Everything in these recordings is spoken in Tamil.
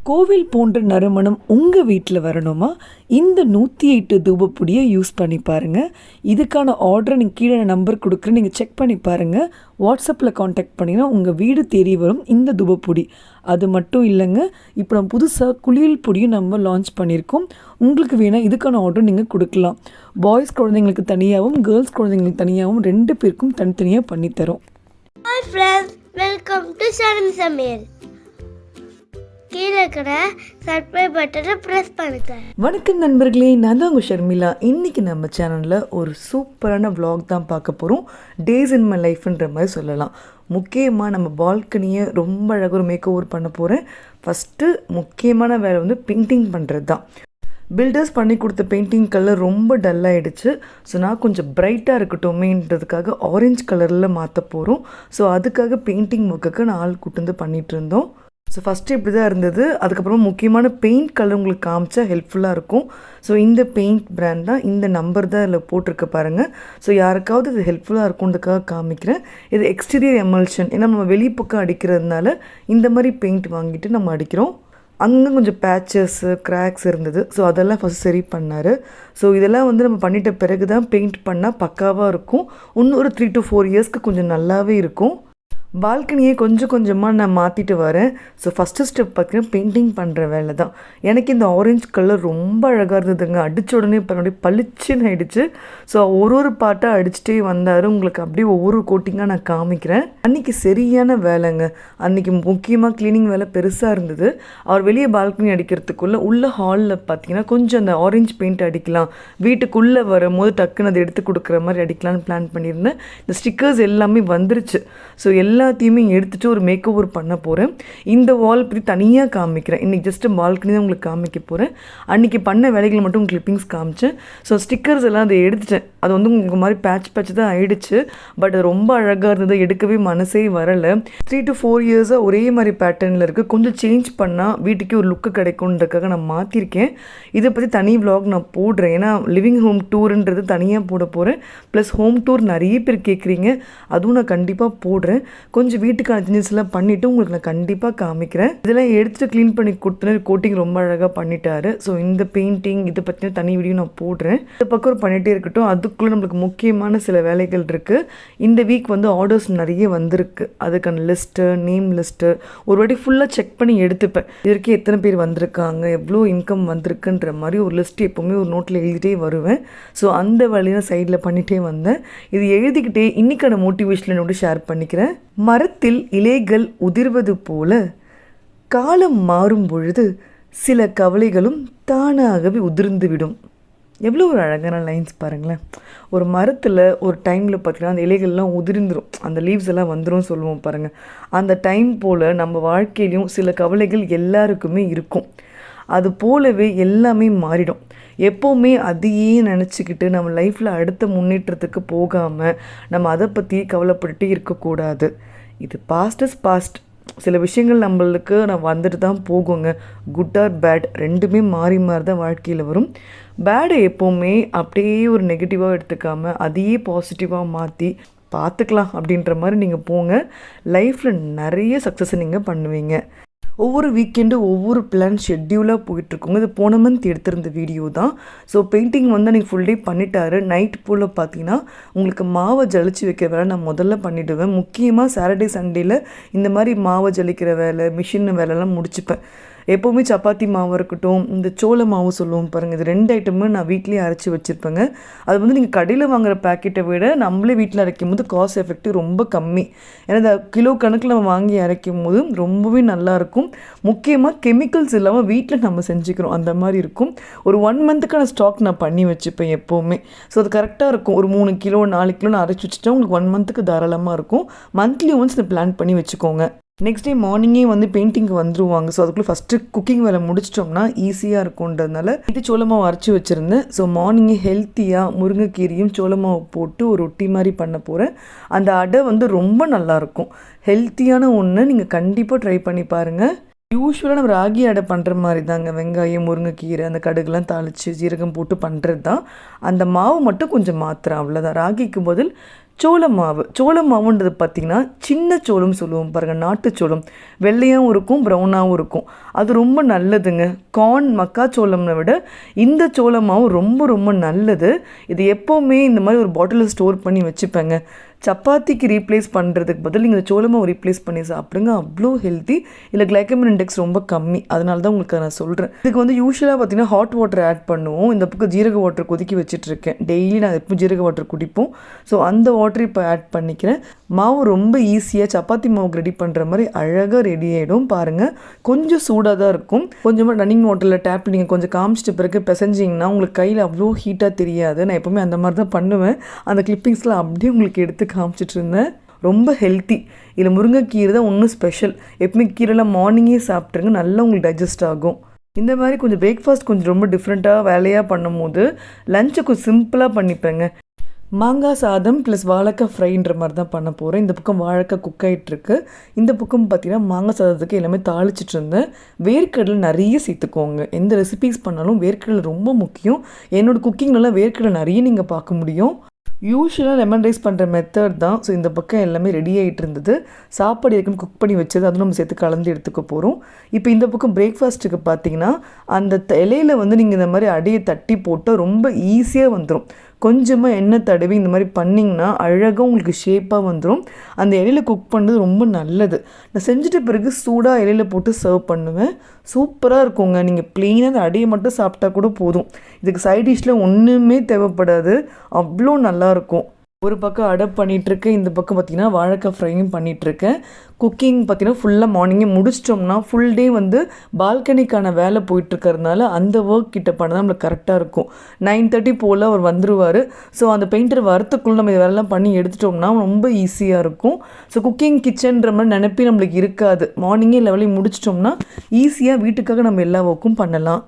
கோவில் போன்ற நறுமணம் உங்கள் வீட்டில் வரணுமா? இந்த 108 தூபப்பொடியை யூஸ் பண்ணி பாருங்கள். இதுக்கான ஆர்டரை நீங்கள் கீழே நம்பர் கொடுக்குறேன், நீங்கள் செக் பண்ணி பாருங்கள். வாட்ஸ்அப்பில் காண்டாக்ட் பண்ணிங்கன்னா உங்கள் வீடு தேடி வரும் இந்த தூபப்பொடி. அது மட்டும் இல்லைங்க, இப்போ நம்ம புதுசாக குளியல் பொடியும் நம்ம லான்ச் பண்ணியிருக்கோம். உங்களுக்கு வேணால் இதுக்கான ஆர்டர் நீங்கள் கொடுக்கலாம். பாய்ஸ் குழந்தைங்களுக்கு தனியாகவும் கேர்ள்ஸ் குழந்தைங்களுக்கு தனியாகவும் 2 பேருக்கும் தனித்தனியாக பண்ணித்தரோம். ஹாய் ஃப்ரெண்ட்ஸ், வெல்கம் டு சரண் சமையல். கீழே இருக்கிற சப்ஸ்கிரைப் பட்டனை ப்ரெஸ் பண்ணுங்க. வணக்கம் நண்பர்களே, நான் தான் உங்கள் ஷர்மிளா. இன்றைக்கி நம்ம சேனலில் ஒரு சூப்பரான vlog தான் பார்க்க போகிறோம். டேஸ் இன் மை லைஃப்ன்ற மாதிரி சொல்லலாம். முக்கியமாக நம்ம பால்கனியை ரொம்ப அழகாக ஒரு மேக் ஓவர் பண்ண போகிறேன். ஃபஸ்ட்டு முக்கியமான வேலை வந்து பெயிண்டிங் பண்ணுறது தான். பில்டர்ஸ் பண்ணி கொடுத்த பெயிண்டிங் கலர் ரொம்ப டல்லாகிடுச்சு. ஸோ நான் கொஞ்சம் பிரைட்டாக இருக்கட்டுமேன்றதுக்காக ஆரஞ்சு கலரில் மாற்ற போகிறோம். ஸோ அதுக்காக பெயிண்டிங் ஒர்க்குக்கு நான் ஆள் கூட்டு வந்து பண்ணிகிட்டு இருந்தோம். ஸோ ஃபஸ்ட்டு இப்படி தான் இருந்தது. அதுக்கப்புறமா முக்கியமான பெயிண்ட் கலர் உங்களுக்கு காமிச்சா ஹெல்ப்ஃபுல்லாக இருக்கும். ஸோ இந்த பெயிண்ட் பிராண்ட் தான், இந்த நம்பர் தான் இதில் போட்டிருக்க பாருங்கள். ஸோ யாருக்காவது இது ஹெல்ப்ஃபுல்லாக இருக்குன்றதுக்காக காமிக்கிறேன். இது எக்ஸ்டீரியர் எமல்ஷன், ஏன்னா நம்ம வெளிப்பக்கம் அடிக்கிறதுனால இந்த மாதிரி பெயிண்ட் வாங்கிட்டு நம்ம அடிக்கிறோம். அங்கே கொஞ்சம் பேச்சஸ்ஸு கிராக்ஸ் இருந்தது. ஸோ அதெல்லாம் ஃபஸ்ட் சரி பண்ணார். ஸோ இதெல்லாம் வந்து நம்ம பண்ணிட்ட பிறகு தான் பெயிண்ட் பண்ணால் பக்காவாக இருக்கும். இன்னும் ஒரு 3 to 4 இயர்ஸ்க்கு கொஞ்சம் நல்லாவே இருக்கும். பால்கனியை கொஞ்சம் கொஞ்சமாக நான் மாற்றிட்டு வரேன். ஸோ ஃபஸ்ட்டு ஸ்டெப் பார்த்தீங்கன்னா பெயிண்டிங் பண்ணுற வேலை தான். எனக்கு இந்த ஆரஞ்சு கலர் ரொம்ப அழகாக இருந்ததுங்க. அடித்த உடனே இப்போ பளிச்சுன்னு ஆகிடுச்சு. ஸோ ஒரு பாட்டாக அடிச்சுட்டே வந்தார். உங்களுக்கு அப்படியே ஒவ்வொரு கோட்டிங்காக நான் காமிக்கிறேன். அன்றைக்கி சரியான வேலைங்க. அன்றைக்கி முக்கியமாக க்ளீனிங் வேலை பெருசாக இருந்தது. அவர் வெளியே பால்கனி அடிக்கிறதுக்குள்ளே உள்ள ஹாலில் பார்த்தீங்கன்னா கொஞ்சம் அந்த ஆரஞ்சு பெயிண்ட் அடிக்கலாம், வீட்டுக்குள்ளே வரும்போது டக்குன்னு அதை எடுத்து கொடுக்குற மாதிரி அடிக்கலான்னு பிளான் பண்ணியிருந்தேன். இந்த ஸ்டிக்கர்ஸ் எல்லாமே வந்துருச்சு. ஸோ எல்லாத்தையுமே எடுத்துகிட்டு ஒரு மேக் ஓவர் பண்ண போகிறேன். இந்த வால் பற்றி தனியாக காமிக்கிறேன். இன்றைக்கி ஜஸ்ட்டு பால்கனி தான் உங்களுக்கு காமிக்க போகிறேன். அன்றைக்கி பண்ண வேலைகளை மட்டும் கிளிப்பிங்ஸ் காமிச்சேன். ஸோ ஸ்டிக்கர்ஸ் எல்லாம் அதை எடுத்துட்டேன். அது வந்து உங்களுக்கு மாதிரி பேட்ச் தான் ஆகிடுச்சு. பட் அது ரொம்ப அழகாக இருந்தது, எடுக்கவே மனசே வரலை. 3 to 4 இயர்ஸாக ஒரே மாதிரி பேட்டர்னில் இருக்குது. கொஞ்சம் சேஞ்ச் பண்ணால் வீட்டுக்கே ஒரு லுக்கு கிடைக்கும்ன்றதுக்காக நான் மாற்றிருக்கேன். இதை பற்றி தனி vlog நான் போடுறேன். ஏன்னா லிவிங் ஹோம் டூருன்றது தனியாக போட போகிறேன். ப்ளஸ் ஹோம் டூர் நிறைய பேர் கேட்குறீங்க, அதுவும் நான் கண்டிப்பாக போடுறேன். கொஞ்சம் வீட்டுக்கான சேஞ்சஸ் எல்லாம் பண்ணிவிட்டு உங்களுக்கு நான் கண்டிப்பாக காமிக்கிறேன். இதெல்லாம் எடுத்துகிட்டு க்ளீன் பண்ணி கொடுத்தேன். கோட்டிங் ரொம்ப அழகாக பண்ணிட்டாரு. ஸோ இந்த பெயிண்டிங் இதை பற்றின தனி வீடியோ நான் போடுறேன். இந்த பக்கம் பண்ணிகிட்டே இருக்கட்டும். அதுக்குள்ளே நம்மளுக்கு முக்கியமான சில வேலைகள் இருக்குது. இந்த வீக் வந்து ஆர்டர்ஸ் நிறைய வந்திருக்கு. அதுக்கான லிஸ்ட்டு, நேம் லிஸ்ட்டு ஒரு வாட்டி ஃபுல்லாக செக் பண்ணி எடுத்துப்பேன். இதற்கு எத்தனை பேர் வந்திருக்காங்க, எவ்வளோ இன்கம் வந்திருக்குன்ற மாதிரி ஒரு லிஸ்ட்டு எப்போவுமே ஒரு நோட்டில் எழுதிட்டே வருவேன். ஸோ அந்த வேலையை சைடில் பண்ணிகிட்டே வந்தேன். இது எழுதிக்கிட்டே இன்றைக்கான மோட்டிவேஷன் என்னோட ஷேர் பண்ணிக்கிறேன். மரத்தில் இலைகள் உதிர்வது போல காலம் மாறும் பொழுது சில கவலைகளும் தானாகவே உதிர்ந்துவிடும். எவ்வளோ ஒரு அழகான லைன்ஸ் பாருங்களேன். ஒரு மரத்தில் ஒரு டைமில் பார்த்திங்கன்னா அந்த இலைகள்லாம் உதிர்ந்துடும், அந்த லீவ்ஸ் எல்லாம் வந்துடும் சொல்லுவோம் பாருங்கள். அந்த டைம் போல் நம்ம வாழ்க்கையிலையும் சில கவலைகள் எல்லாருக்குமே இருக்கும். அது போலவே எல்லாமே மாறிடும். எப்போவுமே அதையே நினச்சிக்கிட்டு நம்ம லைஃப்பில் அடுத்த முன்னேற்றத்துக்கு போகாமல் நம்ம அதை பற்றி கவலைப்பட்டுட்டே இருக்கக்கூடாது. இது பாஸ்ட் இஸ் பாஸ்ட். சில விஷயங்கள் நம்மளுக்கு நான் வந்துட்டு தான் போகுங்க. குட் ஆர் பேட் ரெண்டுமே மாறி மாறி தான் வாழ்க்கையில் வரும். பேடை எப்போவுமே அப்படியே ஒரு நெகட்டிவாக எடுத்துக்காமல் அதையே பாசிட்டிவாக மாற்றி பார்த்துக்கலாம் அப்படின்ற மாதிரி நீங்கள் போங்க. லைஃப்பில் நிறைய சக்ஸஸை நீங்கள் பண்ணுவீங்க. ஒவ்வொரு வீக்கெண்டு ஒவ்வொரு பிளான் ஷெட்யூலாக போயிட்டுருக்கோங்க. இது போன மந்த் எடுத்திருந்த வீடியோ தான். ஸோ பெயிண்டிங் வந்து அன்றைக்கி ஃபுல் டே பண்ணிட்டாரு. நைட் போல் பார்த்தீங்கன்னா உங்களுக்கு மாவை ஜலிச்சு வைக்கிற வேலை நான் முதல்ல பண்ணிவிடுவேன். முக்கியமாக சாட்டர்டே சண்டேயில் இந்த மாதிரி மாவை ஜலிக்கிற வேலை, மிஷின் வேலைலாம் முடிச்சுப்பேன். எப்போவுமே சப்பாத்தி மாவு இருக்கட்டும், இந்த சோள மாவு சொல்லுவோம் பாருங்கள், இது 2 ஐட்டமும் நான் வீட்லேயே அரைச்சி வச்சுருப்பேங்க. அது வந்து நீங்கள் கடையில் வாங்குகிற பேக்கெட்டை விட நம்மளே வீட்டில் அரைக்கும் போது காஸ்ட் எஃபெக்டிவ் ரொம்ப கம்மி. ஏன்னா இந்த கிலோ கணக்கில் நம்ம வாங்கி அரைக்கும் போது ரொம்பவே நல்லாயிருக்கும். முக்கியமாக கெமிக்கல்ஸ் இல்லாமல் வீட்டில் நம்ம செஞ்சுக்கிறோம் அந்த மாதிரி இருக்கும். ஒரு 1 மந்த்துக்கான ஸ்டாக் நான் பண்ணி வச்சுப்பேன் எப்போவுமே. ஸோ அது கரெக்டாக இருக்கும். ஒரு 3 கிலோ 4 கிலோ நான் அரைச்சி வச்சுட்டா உங்களுக்கு 1 மந்த்துக்கு தாராளமாக இருக்கும். மந்த்லி ஒன்ஸ் இதை பிளான் பண்ணி வச்சுக்கோங்க. நெக்ஸ்ட் டே மார்னிங்கே வந்து பெயிண்டிங்க்கு வந்துடுவாங்க. ஸோ அதுக்குள்ளே ஃபஸ்ட்டு குக்கிங் வேலை முடிச்சிட்டோம்னா ஈஸியாக இருக்கும்ன்றதுனால இது சோளமாவு அரைச்சி வச்சுருந்தேன். ஸோ மார்னிங்கே ஹெல்த்தியாக முருங்கைக்கீரையும் சோளமாவு போட்டு ஒரு ரொட்டி மாதிரி பண்ண போகிறேன். அந்த அடை வந்து ரொம்ப நல்லாயிருக்கும். ஹெல்த்தியான ஒன்று, நீங்கள் கண்டிப்பாக ட்ரை பண்ணி பாருங்கள். யூஸ்வலாக நம்ம ராகி அடை பண்ணுற மாதிரி தாங்க. வெங்காயம், முருங்கைக்கீரை, அந்த கடுகுலாம் தாளித்து ஜீரகம் போட்டு பண்ணுறது தான். அந்த மாவு மட்டும் கொஞ்சம் மாத்திரம், அவ்வளோதான். ராகிக்கு பதில் சோள மாவுன்றது பார்த்திங்கன்னா சின்ன சோளம் சொல்லுவோம் பாருங்கள், நாட்டுச்சோளம். வெள்ளையாகவும் இருக்கும், ப்ரௌனாகவும் இருக்கும். அது ரொம்ப நல்லதுங்க. கார்ன், மக்காச்சோளம்னை விட இந்த சோள மாவு ரொம்ப ரொம்ப நல்லது. இது எப்போவுமே இந்த மாதிரி ஒரு பாட்டிலில் ஸ்டோர் பண்ணி வச்சுப்பேங்க. சப்பாத்திக்கு ரீப்ளேஸ் பண்ணுறதுக்கு பதில் நீங்கள் சோள மாவு ரீப்ளேஸ் பண்ணி சாப்பிடுங்க, அவ்வளோ ஹெல்த்தி. இல்லை கிளைக்கமின் இண்டெக்ஸ் ரொம்ப கம்மி, அதனால தான் உங்களுக்கு நான் சொல்கிறேன். இதுக்கு வந்து யூஸ்வலாக பார்த்திங்கன்னா ஹாட் வாட்டர் ஆட் பண்ணுவோம். இந்த பக்கம் ஜீரக வாட்டர் கொதிக்க வச்சுட்ருக்கேன். டெய்லி நான் எப்போ ஜீரக வாட்டர் குடிப்போம். ஸோ அந்த வாட்டர் இப்போ ஆட் பண்ணிக்கிறேன். மாவு ரொம்ப ஈஸியாக சப்பாத்தி மாவுக்கு ரெடி பண்ணுற மாதிரி அழகாக ரெடி ஆகிடும். பாருங்கள், கொஞ்சம் சூடாக தான் இருக்கும். கொஞ்சமாக ரன்னிங் வாட்டரில் டேப் நீங்கள் கொஞ்சம் காமிச்சிட்ட பிறகு பிசைஞ்சிங்கன்னா உங்களுக்கு கையில் அவ்வளோ ஹீட்டாக தெரியாது. நான் எப்போவுமே அந்த மாதிரி தான் பண்ணுவேன். அந்த கிளிப்பிங்ஸ்லாம் அப்படியே உங்களுக்கு எடுத்து காமிச்சிட்டு இருந்தேன். ரொம்ப ஹெல்த்தி. இதில் முருங்கைக்கீரை தான் ஒன்றும் ஸ்பெஷல். எப்பவுமே கீரைலாம் மார்னிங்கே சாப்பிட்ருங்க, நல்லா உங்களுக்கு டைஜஸ்ட் ஆகும். இந்த மாதிரி கொஞ்சம் பிரேக்ஃபாஸ்ட் கொஞ்சம் ரொம்ப டிஃப்ரெண்ட்டாக வேலையாக பண்ணும் போது லஞ்சை கொஞ்சம் சிம்பிளாக பண்ணிப்பேங்க. மாங்காய் சாதம் ப்ளஸ் வாழைக்காய் ஃப்ரைன்ற மாதிரி தான் பண்ண போகிறேன். இந்த பக்கம் வாழைக்காய் குக் ஆகிட்டுருக்கு. இந்த பக்கம் பார்த்திங்கன்னா மாங்காய் சாதத்துக்கு எல்லாமே தாளிச்சிட்டு இருந்தேன். வேர்க்கடலை நிறைய சேர்த்துக்கோங்க. எந்த ரெசிபீஸ் பண்ணாலும் வேர்க்கடலை ரொம்ப முக்கியம். என்னோடய குக்கிங்லலாம் வேர்க்கடலை நிறைய நீங்கள் பார்க்க முடியும். யூஸ்வலாக லெமன் ரைஸ் பண்ணுற மெத்தட் தான். ஸோ இந்த பக்கம் எல்லாமே ரெடி ஆகிட்டு இருந்தது. சாப்பாடு ஏற்கனவே குக் பண்ணி வச்சது, அதுவும் நம்ம சேர்த்து கலந்து எடுத்துக்க போகிறோம். இப்போ இந்த பக்கம் பிரேக்ஃபாஸ்ட்டுக்கு பார்த்தீங்கன்னா அந்த இலையில் வந்து நீங்கள் இந்த மாதிரி அடையை தட்டி போட்டால் ரொம்ப ஈஸியாக வந்துடும். கொஞ்சமாக எண்ணெய் தடவி இந்த மாதிரி பண்ணிங்கன்னா அழகாக உங்களுக்கு ஷேப்பாக வந்துடும். அந்த இலையில குக் பண்ணுறது ரொம்ப நல்லது. நான் செஞ்சுட்ட பிறகு சூடாக இலையில போட்டு சர்வ் பண்ணுவேன். சூப்பராக இருக்குங்க. நீங்கள் ப்ளெயினாக அந்த அடையை மட்டும் சாப்பிட்டா கூட போதும். இதுக்கு சைட் டிஷ்ஷில் ஒன்றுமே தேவைப்படாது, அவ்வளோ நல்லாயிருக்கும். ஒரு பக்கம் அடை பண்ணிகிட்ருக்கேன், இந்த பக்கம் பார்த்திங்கன்னா வாழைக்காய் ஃப்ரையும் பண்ணிகிட்ருக்கேன். குக்கிங் பார்த்திங்கன்னா ஃபுல்லாக மார்னிங்கே முடிச்சிட்டோம்னா ஃபுல் டே வந்து பால்கனிக்கான வேலை போயிட்டுருக்கறதுனால அந்த ஒர்க் கிட்ட பண்ண தான் நம்மளுக்கு கரெக்டாக இருக்கும். 9:30 போல் அவர் வந்துடுவார். ஸோ அந்த பெயிண்டர் வரத்துக்குள்ளே நம்ம இது வேலைலாம் பண்ணி எடுத்துட்டோம்னா ரொம்ப ஈஸியாக இருக்கும். ஸோ குக்கிங் கிச்சன்ற மாதிரி நினைப்பே நம்மளுக்கு இருக்காது. மார்னிங்கே லெவலையும் முடிச்சிட்டோம்னா ஈஸியாக வீட்டுக்காக நம்ம எல்லா ஒர்க்கும் பண்ணலாம்.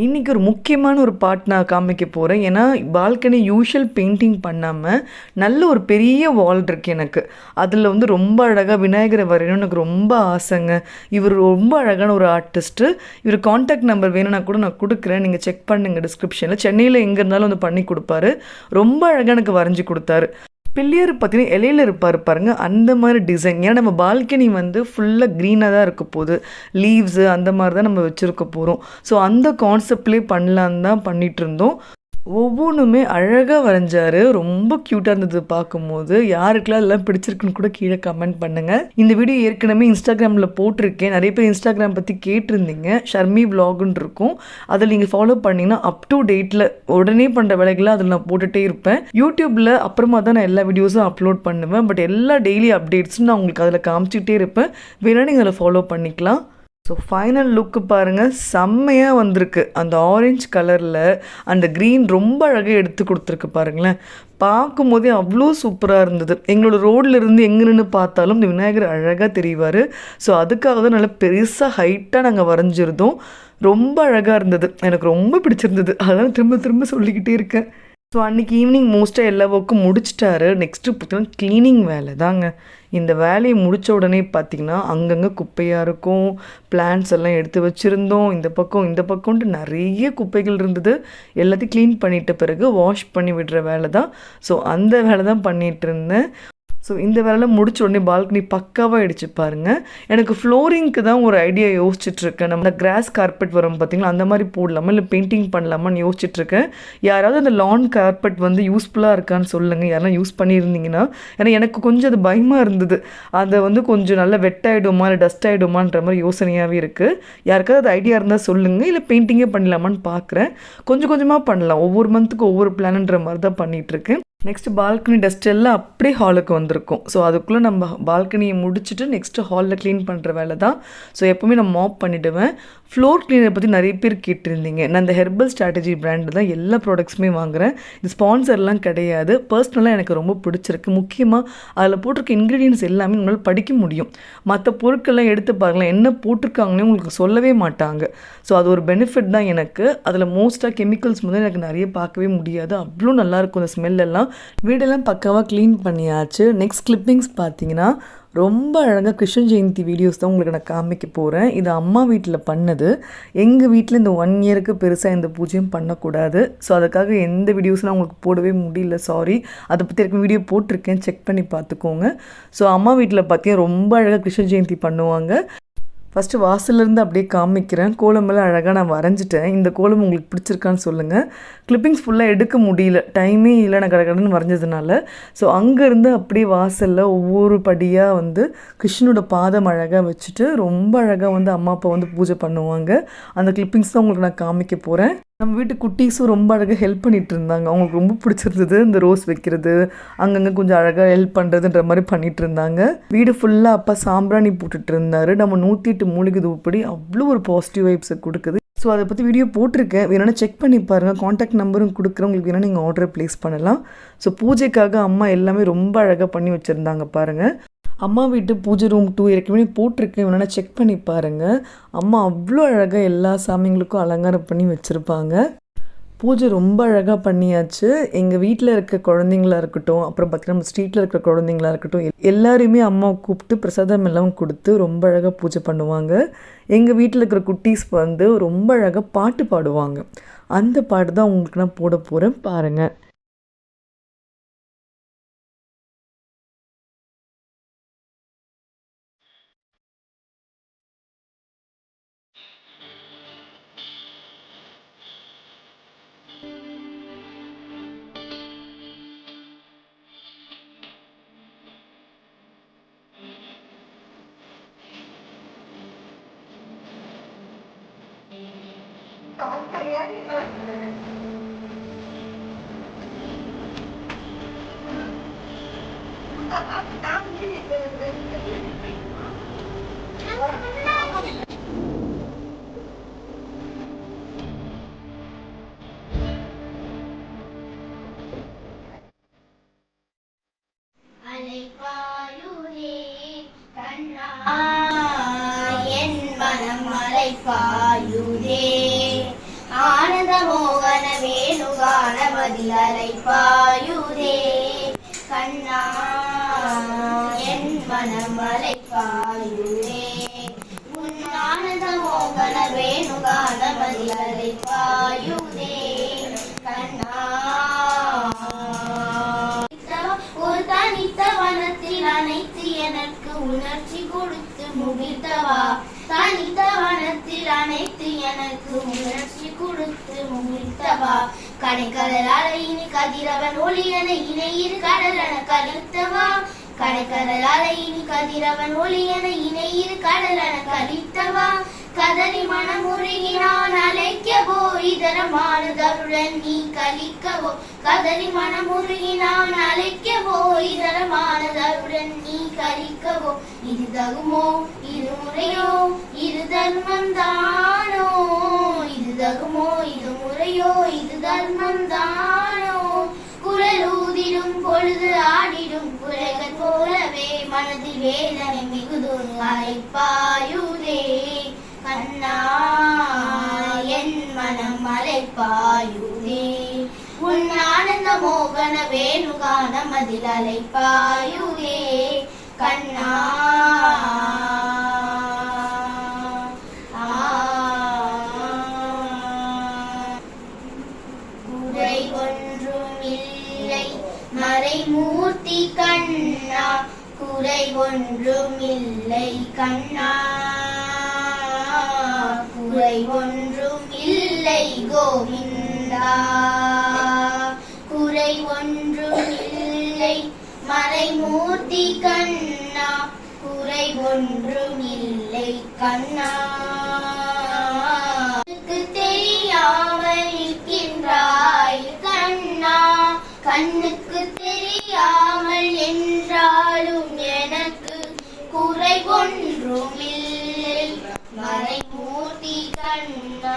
இன்றைக்கி ஒரு முக்கியமான ஒரு பார்ட் நான் காமிக்க போகிறேன். ஏன்னா பால்கனி யூஷுவல் பெயிண்டிங் பண்ணாமல் நல்ல ஒரு பெரிய வால் இருக்குது எனக்கு. அதில் வந்து ரொம்ப அழகாக விநாயகரை வரையணும்னு எனக்கு ரொம்ப ஆசைங்க. இவர் ரொம்ப அழகான ஒரு ஆர்டிஸ்ட்டு. இவர் காண்டாக்ட் நம்பர் வேணும்னா கூட நான் கொடுக்குறேன், நீங்கள் செக் பண்ணுங்கள் டிஸ்கிரிப்ஷனில். சென்னையில் எங்கே இருந்தாலும் வந்து பண்ணி கொடுப்பாரு. ரொம்ப அழகாக எனக்கு வரைஞ்சி கொடுத்தாரு. பிள்ளையார் பார்த்தீங்கன்னா இலையில் இருப்பார் பாருங்கள், அந்த மாதிரி டிசைன். ஏன்னா நம்ம பால்கனி வந்து ஃபுல்லாக க்ரீனாக தான் இருக்க போகுது, லீவ்ஸு அந்த மாதிரி தான் நம்ம வச்சுருக்க போகிறோம். ஸோ அந்த கான்செப்ட்லேயே பண்ணலான்னு தான் பண்ணிகிட்டு இருந்தோம். ஒவ்வொன்றுமே அழகாக வரைஞ்சாரு. ரொம்ப க்யூட்டாக இருந்தது பார்க்கும்போது. யாருக்கெல்லாம் அதெல்லாம் பிடிச்சிருக்குன்னு கூட கீழே கமெண்ட் பண்ணுங்கள். இந்த வீடியோ ஏற்கனவே இன்ஸ்டாகிராமில் போட்டிருக்கேன். நிறைய பேர் இன்ஸ்டாகிராம் பற்றி கேட்டிருந்தீங்க. ஷர்மி விலாகுன்னு இருக்கும், அதில் நீங்கள் ஃபாலோ பண்ணிங்கன்னா அப் டு டேட்டில் உடனே பண்ணுற வேலைகளை அதில் நான் போட்டுகிட்டே இருப்பேன். யூடியூப்பில் அப்புறமா தான் நான் எல்லா வீடியோஸும் அப்லோட் பண்ணுவேன். பட் எல்லா டெய்லி அப்டேட்ஸும் நான் உங்களுக்கு அதில் காமிச்சிக்கிட்டே இருப்பேன். வேணா நீங்கள் அதில் ஃபாலோ பண்ணிக்கலாம். ஸோ ஃபைனல் லுக்கு பாருங்கள், செம்மையாக வந்திருக்கு. அந்த ஆரஞ்சு கலரில் அந்த க்ரீன் ரொம்ப அழகாக எடுத்து கொடுத்துருக்கு பாருங்களேன். பார்க்கும்போதே அவ்வளோ சூப்பராக இருந்தது. எங்களோட ரோடில் இருந்து எங்கே நின்று பார்த்தாலும் இந்த விநாயகர் அழகாக தெரிவார். ஸோ அதுக்காக தான் நல்லா பெருசாக ஹைட்டாக நாங்கள் வரைஞ்சிருந்தோம். ரொம்ப அழகாக இருந்தது, எனக்கு ரொம்ப பிடிச்சிருந்தது. அதனால் திரும்ப திரும்ப சொல்லிக்கிட்டே இருக்கேன். ஸோ அன்றைக்கி ஈவினிங் மோஸ்ட்டாக எல்லா ஒர்க்கும் முடிச்சிட்டாரு. நெக்ஸ்ட்டு பார்த்திங்கன்னா க்ளீனிங் வேலை தாங்க. இந்த வேலையை முடித்த உடனே பார்த்திங்கன்னா அங்கங்கே குப்பையாக இருக்கும். பிளான்ட்ஸ் எல்லாம் எடுத்து வச்சுருந்தோம். இந்த பக்கம்ன்ட்டு நிறைய குப்பைகள் இருந்தது. எல்லாத்தையும் க்ளீன் பண்ணிட்ட பிறகு வாஷ் பண்ணி விடுற வேலை தான். ஸோ அந்த வேலை தான் பண்ணிகிட்டு இருந்தேன். ஸோ இந்த வேலைலாம் முடிச்ச உடனே பால்கனி பக்காவாக ஆகிடுச்சு பாருங்கள். எனக்கு ஃப்ளோரிங்க்கு தான் ஒரு ஐடியா யோசிச்சுட்ருக்கேன். நம்ம கிராஸ் கார்பெட் வரும் பார்த்திங்களா, அந்த மாதிரி போடலாமா இல்லை பெயிண்டிங் பண்ணலாமான்னு யோசிச்சுட்ருக்கேன். யாராவது அந்த லான் கார்பெட் வந்து யூஸ்ஃபுல்லாக இருக்கான்னு சொல்லுங்கள், யாரெல்லாம் யூஸ் பண்ணியிருந்தீங்கன்னா. ஏன்னா எனக்கு கொஞ்சம் அது பயமாக இருந்தது, அதை வந்து கொஞ்சம் நல்லா வெட்டாயிடுமா இல்லை டஸ்ட் ஆகிடுமான்ற மாதிரி யோசனையாகவே இருக்குது. யாருக்காவது அது ஐடியா இருந்தால் சொல்லுங்கள், இல்லை பெயிண்டிங்கே பண்ணலாமான்னு பார்க்குறேன். கொஞ்சம் கொஞ்சமாக பண்ணலாம், ஒவ்வொரு மந்த்துக்கு ஒவ்வொரு பிளான்ன்ற மாதிரி தான் பண்ணிகிட்ருக்கேன். நெக்ஸ்ட்டு பால்கனி டஸ்ட் எல்லாம் அப்படியே ஹாலுக்கு வந்திருக்கும். ஸோ அதுக்குள்ளே நம்ம பால்கனியை முடிச்சுட்டு நெக்ஸ்ட்டு ஹாலில் க்ளீன் பண்ணுற வேலை தான். ஸோ எப்போவுமே நான் மாப் பண்ணிவிடுவேன். ஃப்ளோர் கிளீனர் பற்றி நிறைய பேர் கேட்டிருந்தீங்க. நான் இந்த ஹெர்பல் ஸ்ட்ராட்டஜி பிராண்டு தான் எல்லா ப்ராடக்ட்ஸுமே வாங்குகிறேன். இது ஸ்பான்சர்லாம் கிடையாது, பர்சனலாக எனக்கு ரொம்ப பிடிச்சிருக்கு. முக்கியமாக அதில் போட்டிருக்க இன்க்ரீடியன்ஸ் எல்லாமே நம்மளால் படிக்க முடியும். மற்ற பொருட்கள்லாம் எடுத்து பாருங்களேன், என்ன போட்டிருக்காங்கன்னே உங்களுக்கு சொல்லவே மாட்டாங்க. ஸோ அது ஒரு பெனிஃபிட் தான் எனக்கு. அதில் மோஸ்ட்டாக கெமிக்கல்ஸ் முதல் எனக்கு நிறைய பார்க்கவே முடியாது, அவ்வளோ நல்லாயிருக்கும் அந்த ஸ்மெல் எல்லாம். வீடெல்லாம் பக்காவாக க்ளீன் பண்ணியாச்சு. நெக்ஸ்ட் கிளிப்பிங்ஸ் பார்த்தீங்கன்னா ரொம்ப அழகாக கிருஷ்ண ஜெயந்தி வீடியோஸ் தான் உங்களுக்கு நான் காமிக்க போகிறேன். இது அம்மா வீட்டில் பண்ணது. எங்கள் வீட்டில் இந்த 1 இயருக்கு பெருசாக எந்த பூஜையும் பண்ணக்கூடாது. ஸோ அதுக்காக எந்த வீடியோஸ்லாம் உங்களுக்கு போடவே முடியல, சாரி. அதை பற்றி எனக்கு வீடியோ போட்டிருக்கேன், செக் பண்ணி பார்த்துக்கோங்க. ஸோ அம்மா வீட்டில் பார்த்தீங்கன்னா ரொம்ப அழகாக கிருஷ்ண ஜெயந்தி பண்ணுவாங்க. ஃபஸ்ட்டு வாசல்லேருந்து அப்படியே காமிக்கிறேன். கோலமெல்லாம் அழகாக நான் வரைஞ்சிட்டேன். இந்த கோலம் உங்களுக்கு பிடிச்சிருக்கான்னு சொல்லுங்கள். கிளிப்பிங்ஸ் ஃபுல்லாக எடுக்க முடியல, டைமே இல்லை நான் கடகடன்னு வரைஞ்சதுனால. ஸோ அங்கேருந்து அப்படியே வாசலில் ஒவ்வொரு படியாக வந்து கிருஷ்ணனோட பாதம் அழகாக வச்சுட்டு ரொம்ப அழகாக வந்து அம்மா அப்பா வந்து பூஜை பண்ணுவாங்க. அந்த கிளிப்பிங்ஸ் தான் உங்களுக்கு நான் காமிக்க போகிறேன். நம்ம வீட்டு குட்டீஸும் ரொம்ப அழகாக ஹெல்ப் பண்ணிகிட்டு இருந்தாங்க. அவங்களுக்கு ரொம்ப பிடிச்சிருந்தது. இந்த ரோஸ் வைக்கிறது, அங்கங்கே கொஞ்சம் அழகாக ஹெல்ப் பண்ணுறதுன்ற மாதிரி பண்ணிகிட்டு இருந்தாங்க. வீடு ஃபுல்லாக அப்பா சாம்பிராணி போட்டுட்டு இருந்தார். நம்ம 108 மூலிகை தூப்படி அவ்வளோ ஒரு பாசிட்டிவ் வைப்ஸை கொடுக்குது. ஸோ அதை பற்றி வீடியோ போட்டிருக்கேன், வேணும்னா செக் பண்ணி பாருங்கள். காண்டாக்ட் நம்பரும் கொடுக்குறேன், உங்களுக்கு வேணால் நீங்கள் ஆர்டர் ப்ளேஸ் பண்ணலாம். ஸோ பூஜைக்காக அம்மா எல்லாமே ரொம்ப அழகாக பண்ணி வச்சுருந்தாங்க பாருங்கள். அம்மா வீட்டு பூஜை ரூம் 2 ஏற்கனவே போட்டிருக்கேன், வேணா செக் பண்ணி பாருங்கள். அம்மா அவ்வளோ அழகாக எல்லா சாமிங்களுக்கும் அலங்காரம் பண்ணி வச்சுருப்பாங்க. பூஜை ரொம்ப அழகாக பண்ணியாச்சு. எங்கள் வீட்டில் இருக்க குழந்தைங்களா இருக்கட்டும், அப்புறம் பார்த்திங்கன்னா நம்ம ஸ்ட்ரீட்டில் இருக்கிற குழந்தைங்களா இருக்கட்டும், எல்லாருமே அம்மாவை கூப்பிட்டு பிரசாதம் எல்லாம் கொடுத்து ரொம்ப அழகாக பூஜை பண்ணுவாங்க. எங்கள் வீட்டில் இருக்கிற குட்டீஸ் வந்து ரொம்ப அழகாக பாட்டு பாடுவாங்க. அந்த பாட்டு தான் உங்களுக்கு நான் போட போகிறேன், பாருங்கள். என் மனம் அலைப்பாயுதே, ஆனந்த மோகன வேணுகான மதில் அலைப்பாயுதே. கண்ணா என் மனம் அலைப்பாயுதே, உன் ஆனந்த மோகன வேணுகான மதில் அலைப்பாயுதே. கண்ணா ஒரு தனித்த வனத்தில் அனைத்து எனக்கு உணர்ச்சி கொடுத்து முகிழ்த்தவா, தனித்த வனத்தில் அனைத்து எனக்கு உணர்ச்சி கொடுத்து முகிழ்த்தவா. கடைக்கடல் அலையினி கதிரவன் ஒளியன இணையிரு கடலென கழித்தவா, கடைக்கடல் அலையினி கதிரவன் ஒளியன இணையிரு கடலென கழித்தவா. கதறி மனமுருகினான் அழைக்கவோ இதரமானதருடன் நீ கலிக்கவோ, கதறி மனமுருகினான் அழைக்கவோ இதரமானதருடன் நீ கலிக்கவோ. இது தகுமோ இது முறையோ இது தர்மம் தானோ, இது தகுமோ இது முறையோ இது தர்மம் தானோ. குழலூதிடும் பொழுது ஆடிடும் குறைகள் போலவே மனதில் வேதனை மிகுதொரு அலைப்பாயுதே. கண்ணா என் மனம் அலைப்பாயுதே, உன் ஆனந்த மோகன வேணுகான மதில் அலைப்பாயுதே. கண்ணா குறை ஒன்றும் இல்லை மறைமூர்த்தி கண்ணா, குறை ஒன்றும் இல்லை கண்ணா, குறை ஒன்றும் இல்லை கோவிந்தா. குறை ஒன்றும் இல்லை மறைமூர்த்தி கண்ணா, குறை ஒன்றும் இல்லை கண்ணா. தெரியாமல் இருக்கின்றாய் கண்ணா, கண்ணுக்கு தெரியாமல் என்றாலும் எனக்கு குறை ஒன்றும் இல்லை மறைமூர்த்தி கண்ணா.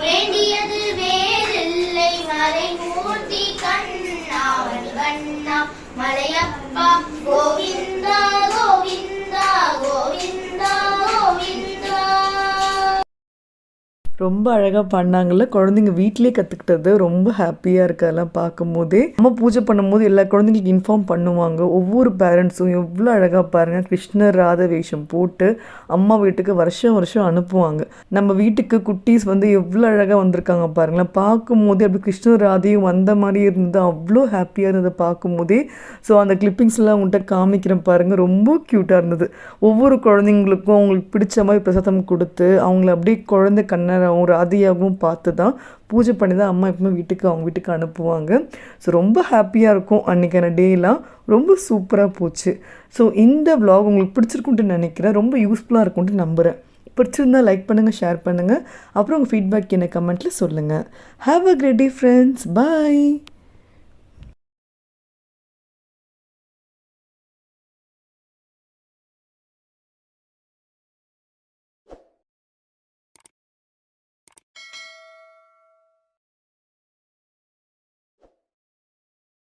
வேண்டியது வேறில்லை மறைமூர்த்தி கண்ணா, கண்ணா மலையப்பா கோவிந்தா கோவிந்தா கோவிந்தா கோவிந்தா. ரொம்ப அழகாக பாடினாங்கல்ல. குழந்தைங்க வீட்டிலே கற்றுக்கிட்டது ரொம்ப ஹாப்பியாக இருக்குது அதெல்லாம் பார்க்கும்போதே. அம்மா பூஜை பண்ணும்போது எல்லா குழந்தைங்களுக்கு இன்ஃபார்ம் பண்ணுவாங்க. ஒவ்வொரு பேரண்ட்ஸும் எவ்வளோ அழகாக பாருங்கள், கிருஷ்ணர் ராதை வேஷம் போட்டு அம்மா வீட்டுக்கு வருஷம் வருஷம் அனுப்புவாங்க. நம்ம வீட்டுக்கு குட்டீஸ் வந்து எவ்வளோ அழகாக வந்திருக்காங்க பாருங்களேன். பார்க்கும்போதே அப்படி கிருஷ்ணர் ராதையும் வந்த மாதிரி இருந்தது. அவ்வளோ ஹாப்பியாக இருந்தது பார்க்கும்போதே. ஸோ அந்த கிளிப்பிங்ஸ்லாம் உங்கள்கிட்ட காமிக்கிறேன் பாருங்கள். ரொம்ப க்யூட்டாக இருந்தது. ஒவ்வொரு குழந்தைங்களுக்கும் அவங்களுக்கு பிடிச்ச மாதிரி பிரசாதம் கொடுத்து அவங்கள அப்படியே குழந்தை கண்ணராகவும் ராதியாகவும் பார்த்து தான் பூஜை பண்ணி தான் அம்மா எப்பவுமே அவங்க வீட்டுக்கு அனுப்புவாங்க. ஸோ ரொம்ப ஹாப்பியாக இருக்கும். அன்றைக்கான டேலாம் ரொம்ப சூப்பராக போச்சு. ஸோ இந்த vlog உங்களுக்கு பிடிச்சிருக்குன்ட்டு நினைக்கிறேன். ரொம்ப யூஸ்ஃபுல்லாக இருக்கும்ட்டு நம்புகிறேன். பிடிச்சிருந்தா லைக் பண்ணுங்கள், ஷேர் பண்ணுங்கள். அப்புறம் உங்கள் ஃபீட்பேக் என்ன கமெண்ட்டில் சொல்லுங்கள். Have a great day friends. Bye.